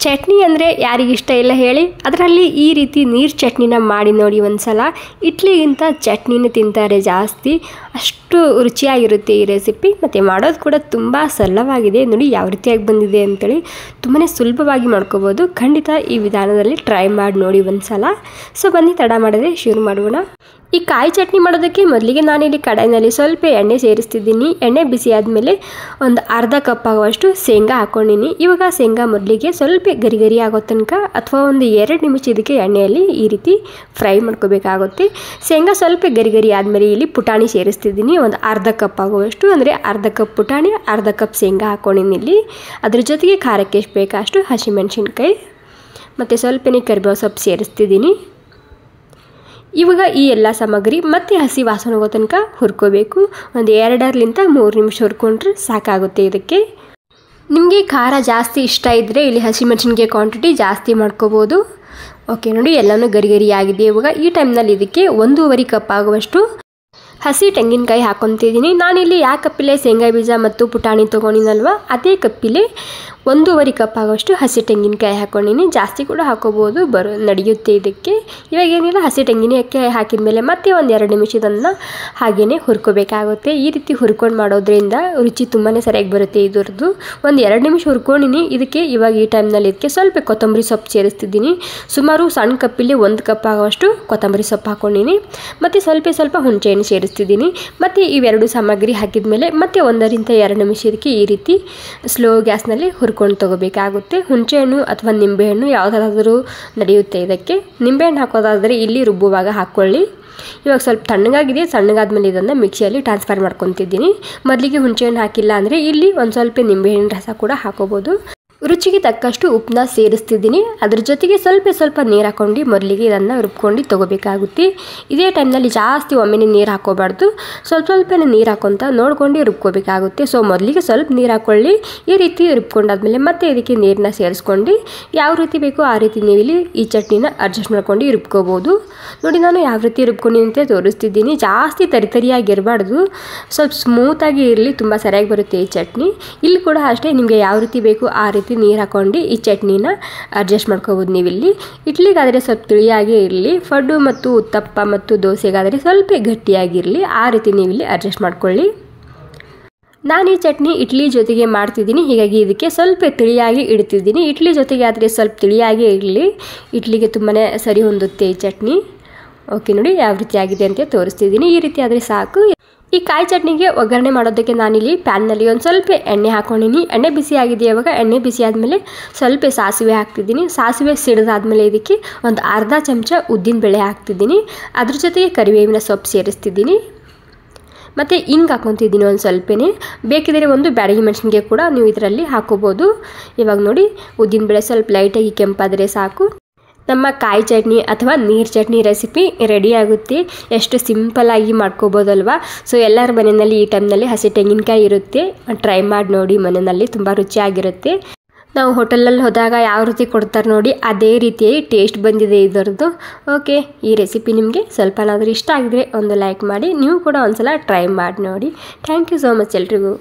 ಚಟ್ನಿ ಅಂದರೆ ಯಾರಿಗಿಷ್ಟ ಇಲ್ಲ ಹೇಳಿ. ಅದರಲ್ಲಿ ಈ ರೀತಿ ನೀರು ಚಟ್ನಿನ ಮಾಡಿ ನೋಡಿ ಒಂದ್ಸಲ. ಇಡ್ಲಿಗಿಂತ ಚಟ್ನಿನೇ ತಿಂತಾರೆ ಜಾಸ್ತಿ, ಅಷ್ಟು ರುಚಿಯಾಗಿರುತ್ತೆ ಈ ರೆಸಿಪಿ. ಮತ್ತು ಮಾಡೋದು ಕೂಡ ತುಂಬ ಸರಳವಾಗಿದೆ. ನೋಡಿ ಯಾವ ರೀತಿಯಾಗಿ ಬಂದಿದೆ ಅಂತೇಳಿ. ತುಂಬಾ ಸುಲಭವಾಗಿ ಮಾಡ್ಕೋಬೋದು. ಖಂಡಿತ ಈ ವಿಧಾನದಲ್ಲಿ ಟ್ರೈ ಮಾಡಿ ನೋಡಿ ಒಂದ್ಸಲ. ಸೊ ಬನ್ನಿ ತಡ ಮಾಡದೆ ಶುರು ಮಾಡೋಣ. ಈ ಕಾಯಿ ಚಟ್ನಿ ಮಾಡೋದಕ್ಕೆ ಮೊದಲಿಗೆ ನಾನಿಲ್ಲಿ ಕಡಾಯಿನಲ್ಲಿ ಸ್ವಲ್ಪ ಎಣ್ಣೆ ಸೇರಿಸ್ತಿದ್ದೀನಿ. ಎಣ್ಣೆ ಬಿಸಿ ಆದಮೇಲೆ ಒಂದು ಅರ್ಧ ಕಪ್ ಆಗುವಷ್ಟು ಶೇಂಗಾ ಹಾಕ್ಕೊಂಡಿನಿ. ಇವಾಗ ಶೇಂಗಾ ಮೊದಲಿಗೆ ಸ್ವಲ್ಪ ಗರಿ ಗರಿ ಆಗೋ ತನಕ ಅಥವಾ ಒಂದು 2 ನಿಮಿಷ ಇದಕ್ಕೆ ಎಣ್ಣೆಯಲ್ಲಿ ಈ ರೀತಿ ಫ್ರೈ ಮಾಡ್ಕೋಬೇಕಾಗುತ್ತೆ. ಶೇಂಗಾ ಸ್ವಲ್ಪ ಗರಿ ಗರಿ ಆದಮೇಲೆ ಇಲ್ಲಿ ಪುಟಾಣಿ ಸೇರಿಸ್ತಿದ್ದೀನಿ. ಒಂದು ಅರ್ಧ ಕಪ್ ಆಗುವಷ್ಟು, ಅಂದರೆ ಅರ್ಧ ಕಪ್ ಪುಟಾಣಿ, ಅರ್ಧ ಕಪ್ ಶೇಂಗಾ ಹಾಕ್ಕೊಂಡಿನಿ ಇಲ್ಲಿ. ಅದ್ರ ಜೊತೆಗೆ ಖಾರಕ್ಕೆ ಎಷ್ಟು ಬೇಕಷ್ಟು ಹಸಿಮೆಣಸಿನ್ಕಾಯಿ ಮತ್ತು ಸ್ವಲ್ಪನೇ ಕರಿಬೇವು ಸೊಪ್ಪು ಸೇರಿಸ್ತಿದ್ದೀನಿ. ಇವಾಗ ಈ ಎಲ್ಲ ಸಾಮಗ್ರಿ ಮತ್ತೆ ಹಸಿ ವಾಸನೆ ಹೋಗೋ ತನಕ ಹುರ್ಕೋಬೇಕು. ಒಂದು 2-3 ನಿಮಿಷ ಹುರ್ಕೊಂಡ್ರೆ ಸಾಕಾಗುತ್ತೆ ಇದಕ್ಕೆ. ನಿಮಗೆ ಖಾರ ಜಾಸ್ತಿ ಇಷ್ಟ ಇದ್ದರೆ ಇಲ್ಲಿ ಹಸಿಮೆಣಸಿನ್ಕಾಯಿ ಕ್ವಾಂಟಿಟಿ ಜಾಸ್ತಿ ಮಾಡ್ಕೋಬೋದು. ಓಕೆ ನೋಡಿ ಎಲ್ಲನೂ ಗರಿ ಗರಿ ಆಗಿದೆ. ಇವಾಗ ಈ ಟೈಮ್ನಲ್ಲಿ ಇದಕ್ಕೆ 1.5 ಕಪ್ ಆಗುವಷ್ಟು ಹಸಿ ತೆಂಗಿನಕಾಯಿ ಹಾಕ್ಕೊತಿದ್ದೀನಿ. ನಾನಿಲ್ಲಿ ಯಾವ ಕಪ್ಪಿಲೆ ಶೇಂಗಾ ಬೀಜ ಮತ್ತು ಪುಟಾಣಿ ತೊಗೊಂಡಿನಲ್ವ ಅದೇ ಕಪ್ಪಿಲೆ 1.5 ಕಪ್ ಆಗೋಷ್ಟು ಹಸಿ ತೆಂಗಿನಕಾಯಿ ಹಾಕ್ಕೊಂಡಿನಿ. ಜಾಸ್ತಿ ಕೂಡ ಹಾಕೋಬೋದು, ನಡೆಯುತ್ತೆ ಇದಕ್ಕೆ. ಇವಾಗ ಏನಿಲ್ಲ, ಹಸಿ ತೆಂಗಿನಕಾಯಿ ಹಾಕಿದ ಮೇಲೆ ಮತ್ತೆ ಒಂದು 2 ನಿಮಿಷದನ್ನು ಹಾಗೇ ಹುರ್ಕೋಬೇಕಾಗುತ್ತೆ. ಈ ರೀತಿ ಹುರ್ಕೊಂಡು ಮಾಡೋದ್ರಿಂದ ರುಚಿ ತುಂಬಾ ಸರಿಯಾಗಿ ಬರುತ್ತೆ ಇದ್ರದ್ದು. ಒಂದು 2 ನಿಮಿಷ ಹುರ್ಕೊಂಡಿನಿ. ಇದಕ್ಕೆ ಇವಾಗ ಈ ಟೈಮ್ನಲ್ಲಿ ಇದಕ್ಕೆ ಸ್ವಲ್ಪ ಕೊತ್ತಂಬರಿ ಸೊಪ್ಪು ಸೇರಿಸ್ತಿದ್ದೀನಿ. ಸುಮಾರು ಸಣ್ಣ ಕಪ್ಪಿಲಿ 1 ಕಪ್ ಆಗೋಷ್ಟು ಕೊತ್ತಂಬರಿ ಸೊಪ್ಪು ಹಾಕ್ಕೊಂಡಿನಿ. ಮತ್ತು ಸ್ವಲ್ಪ ಹುಣಸೆಹಣ್ಣು ಸೇರಿಸ್ತಿದ್ದೀನಿ. ಮತ್ತು ಇವೆರಡು ಸಾಮಗ್ರಿ ಹಾಕಿದ ಮೇಲೆ ಮತ್ತೆ 1-2 ನಿಮಿಷ ಇದಕ್ಕೆ ಈ ರೀತಿ ಸ್ಲೋ ಗ್ಯಾಸ್ನಲ್ಲಿ ಹುರ್ಕೊಂಡು ತೊಗೋಬೇಕಾಗುತ್ತೆ. ಹುಣಸೆಹಣ್ಣು ಅಥವಾ ನಿಂಬೆಹಣ್ಣು ಯಾವುದಾದ್ರೂ ನಡೆಯುತ್ತೆ ಇದಕ್ಕೆ. ನಿಂಬೆಹಣ್ಣು ಹಾಕೋದಾದರೆ ಇಲ್ಲಿ ರುಬ್ಬುವಾಗ ಹಾಕ್ಕೊಳ್ಳಿ. ಇವಾಗ ಸ್ವಲ್ಪ ತಣ್ಣಗಾದ್ಮೇಲೆ ಇದನ್ನು ಮಿಕ್ಸಿಯಲ್ಲಿ ಟ್ರಾನ್ಸ್ಫರ್ ಮಾಡ್ಕೊತಿದ್ದೀನಿ. ಮೊದಲಿಗೆ ಹುಣಸೆಹಣ್ಣು ಹಾಕಿಲ್ಲ ಅಂದರೆ ಇಲ್ಲಿ ಒಂದು ಸ್ವಲ್ಪ ನಿಂಬೆಹಣ್ಣು ರಸ ಕೂಡ ಹಾಕೋಬೋದು. ರುಚಿಗೆ ತಕ್ಕಷ್ಟು ಉಪ್ಪನ್ನ ಸೇರಿಸ್ತಿದ್ದೀನಿ. ಅದ್ರ ಜೊತೆಗೆ ಸ್ವಲ್ಪ ನೀರು ಹಾಕ್ಕೊಂಡು ಮೊದಲಿಗೆ ಇದನ್ನು ರುಬ್ಕೊಂಡು ತೊಗೋಬೇಕಾಗುತ್ತೆ. ಇದೇ ಟೈಮ್ನಲ್ಲಿ ಜಾಸ್ತಿ ಒಮ್ಮೆನೇ ನೀರು ಹಾಕೋಬಾರ್ದು, ಸ್ವಲ್ಪನೇ ನೀರು ಹಾಕ್ಕೊತ ನೋಡ್ಕೊಂಡು ರುಬ್ಕೋಬೇಕಾಗುತ್ತೆ. ಸೊ ಮೊದಲಿಗೆ ಸ್ವಲ್ಪ ನೀರು ಹಾಕ್ಕೊಳ್ಳಿ. ಈ ರೀತಿ ರುಬ್ಕೊಂಡಾದ್ಮೇಲೆ ಮತ್ತೆ ಇದಕ್ಕೆ ನೀರನ್ನ ಸೇರಿಸ್ಕೊಂಡು ಯಾವ ರೀತಿ ಬೇಕೋ ಆ ರೀತಿ ನೀವು ಇಲ್ಲಿ ಈ ಚಟ್ನಿನ ಅಡ್ಜಸ್ಟ್ ಮಾಡ್ಕೊಂಡು ರುಬ್ಕೋಬೋದು. ನೋಡಿ ನಾನು ಯಾವ ರೀತಿ ರುಬ್ಕೊಂಡು ಅಂತ ತೋರಿಸ್ತಿದ್ದೀನಿ. ಜಾಸ್ತಿ ತರಿತರಿಯಾಗಿರಬಾರ್ದು, ಸ್ವಲ್ಪ ಸ್ಮೂತಾಗಿ ಇರಲಿ, ತುಂಬ ಸರಿಯಾಗಿ ಬರುತ್ತೆ ಈ ಚಟ್ನಿ. ಇಲ್ಲಿ ಕೂಡ ಅಷ್ಟೇ, ನಿಮಗೆ ಯಾವ ರೀತಿ ಬೇಕು ಆ ರೀತಿ ನೀರು ಹಾಕ್ಕೊಂಡು ಈ ಚಟ್ನಿನ ಅಡ್ಜಸ್ಟ್ ಮಾಡ್ಕೋಬೋದು. ನೀವಿಲ್ಲಿ ಇಡ್ಲಿಗಾದರೆ ಸ್ವಲ್ಪ ತಿಳಿಯಾಗೇ ಇರಲಿ, ಫಡ್ಡು ಮತ್ತು ಉತ್ತಪ್ಪ ಮತ್ತು ದೋಸೆಗಾದರೆ ಸ್ವಲ್ಪ ಗಟ್ಟಿಯಾಗಿರಲಿ, ಆ ರೀತಿ ನೀವಿಲ್ಲಿ ಅಡ್ಜಸ್ಟ್ ಮಾಡ್ಕೊಳ್ಳಿ. ನಾನು ಈ ಚಟ್ನಿ ಇಡ್ಲಿ ಜೊತೆಗೆ ಮಾಡ್ತಿದ್ದೀನಿ, ಹೀಗಾಗಿ ಇದಕ್ಕೆ ಸ್ವಲ್ಪ ತಿಳಿಯಾಗಿ ಇಡ್ತಿದ್ದೀನಿ. ಇಡ್ಲಿ ಜೊತೆಗೆ ಆದರೆ ಸ್ವಲ್ಪ ತಿಳಿಯಾಗೇ ಇರಲಿ, ಇಡ್ಲಿಗೆ ತುಂಬಾ ಸರಿ ಹೊಂದುತ್ತೆ ಈ ಚಟ್ನಿ. ಓಕೆ ನೋಡಿ ಯಾವ ರೀತಿ ಆಗಿದೆ ಅಂತ ತೋರಿಸ್ತಿದ್ದೀನಿ. ಈ ರೀತಿ ಆದರೆ ಸಾಕು. ಈ ಕಾಯಿ ಚಟ್ನಿಗೆ ಒಗ್ಗರಣೆ ಮಾಡೋದಕ್ಕೆ ನಾನಿಲ್ಲಿ ಪ್ಯಾನ್ನಲ್ಲಿ ಒಂದು ಸ್ವಲ್ಪ ಎಣ್ಣೆ ಹಾಕ್ಕೊಂಡಿನಿ. ಎಣ್ಣೆ ಬಿಸಿ ಆಗಿದೆ. ಇವಾಗ ಎಣ್ಣೆ ಬಿಸಿ ಆದಮೇಲೆ ಸ್ವಲ್ಪ ಸಾಸಿವೆ ಹಾಕ್ತಿದ್ದೀನಿ. ಸಾಸಿವೆ ಸಿಡಿದಾದ್ಮೇಲೆ ಇದಕ್ಕೆ ಒಂದು ಅರ್ಧ ಚಮಚ ಉದ್ದಿನಬೇಳೆ ಹಾಕ್ತಿದ್ದೀನಿ. ಅದ್ರ ಜೊತೆಗೆ ಕರಿಬೇವಿನ ಸೊಪ್ಪು ಸೇರಿಸ್ತಿದ್ದೀನಿ. ಮತ್ತು ಹಿಂಗೆ ಹಾಕ್ಕೊತಿದ್ದೀನಿ ಒಂದು ಸ್ವಲ್ಪನೇ. ಬೇಕಿದ್ರೆ ಒಂದು ಬ್ಯಾಡಗಿ ಮೆಣಸಿನ್ಕಾಯಿ ಕೂಡ ನೀವು ಇದರಲ್ಲಿ ಹಾಕೋಬೋದು. ಇವಾಗ ನೋಡಿ ಉದ್ದಿನಬೇಳೆ ಸ್ವಲ್ಪ ಲೈಟಾಗಿ ಕೆಂಪಾದರೆ ಸಾಕು. ನಮ್ಮ ಕಾಯಿ ಚಟ್ನಿ ಅಥವಾ ನೀರು ಚಟ್ನಿ ರೆಸಿಪಿ ರೆಡಿ ಆಗುತ್ತೆ. ಎಷ್ಟು ಸಿಂಪಲ್ಲಾಗಿ ಮಾಡ್ಕೋಬೋದಲ್ವಾ. ಸೊ ಎಲ್ಲರ ಮನೆಯಲ್ಲಿ ಈ ಟೈಮ್ನಲ್ಲಿ ಹಸಿ ತೆಂಗಿನಕಾಯಿ ಇರುತ್ತೆ, ಟ್ರೈ ಮಾಡಿ ನೋಡಿ. ಮನೆಯಲ್ಲಿ ತುಂಬ ರುಚಿಯಾಗಿರುತ್ತೆ. ನಾವು ಹೋಟೆಲಲ್ಲಿ ಹೋದಾಗ ಯಾವ ರೀತಿ ಕೊಡ್ತಾರೆ ನೋಡಿ ಅದೇ ರೀತಿಯಾಗಿ ಟೇಸ್ಟ್ ಬಂದಿದೆ ಇದರದ್ದು. ಓಕೆ, ಈ ರೆಸಿಪಿ ನಿಮಗೆ ಸ್ವಲ್ಪನಾದರೂ ಇಷ್ಟ ಆಗಿದ್ರೆ ಒಂದು ಲೈಕ್ ಮಾಡಿ. ನೀವು ಕೂಡ ಒಂದ್ಸಲ ಟ್ರೈ ಮಾಡಿ ನೋಡಿ. ಥ್ಯಾಂಕ್ ಯು ಸೋ ಮಚ್ ಎಲ್ರಿಗೂ.